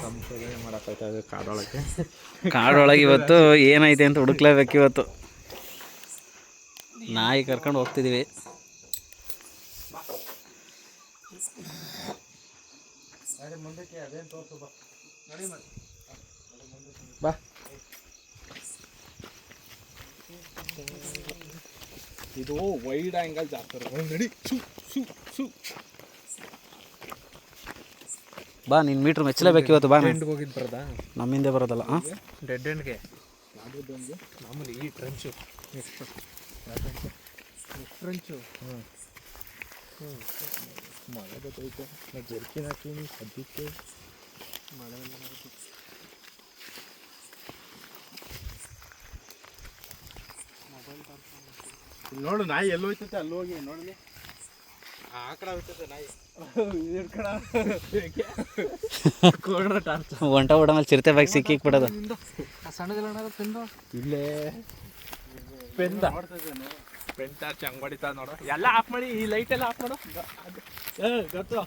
ಸಂಶೋಧನೆ ಮಾಡೋಕ್ಕಾಯ್ತದೆ ಕಾಡೊಳಗೆ. ಕಾಡೊಳಗೆ ಇವತ್ತು ಏನೈತೆ ಅಂತ ಹುಡುಕ್ಲೇಬೇಕು. ಇವತ್ತು ನಾಯಿ ಕರ್ಕೊಂಡು ಹೋಗ್ತಿದ್ದೀವಿ. ಬಾ, ಇದು ವೈಡ್ ಆ್ಯಂಗಲ್ ಜಾಸ್ತಿ ನಡಿ. ಬಾ, ನಿನ್ನ ಮೀಟ್ರ್ ಮೆಚ್ಚಲೇಬೇಕು ಇವತ್ತು. ಬಾ, ಎಂಡ್ಗೆ ಹೋಗಿದ್ದು ಬರೋದಾ? ನಮ್ಮಿಂದೆ ಬರೋದಲ್ಲ. ಹಾಂ, ಡೆಡ್ ಎಂಡ್ಗೆ ಮಾಮೂಲಿ ಈ ಟ್ರೆಂಚು. ಎಷ್ಟು ಟ್ರೆಂಚು? ಮಳೆ ಗೊತ್ತೈತೆ. ನಾನು ಜರ್ಕಿನ್ ಹಾಕೀನಿ ಸದ್ಯಕ್ಕೆ. ಮಳೆ ನೋಡು, ನಾಯಿ ಎಲ್ಲಿ ಹೋಯ್ತೈತೆ ಅಲ್ಲಿ ಹೋಗಿ ನೋಡಲಿ. ಆ ಕಡೆ ಹೋಗ್ತೈತೆ ನಾಯಿ. ಒಂಟ ಓಡ ಮೇಲೆ ಚಿರತೆ ಬಾಗಿ ಸಿಕ್ಕಿಕ್ಬಿಡೋದು. ಸಣ್ಣದಿಲ್ಲ ಇಲ್ಲೇ ಪೆನ್ ಚಾರ್ಜ್ ಹಂಗೆ ಹೊಡಿತಾ ನೋಡು. ಎಲ್ಲ ಆಫ್ ಮಾಡಿ, ಈ ಲೈಟ್ ಎಲ್ಲ ಆಫ್ ಮಾಡು. ಗೊತ್ತು.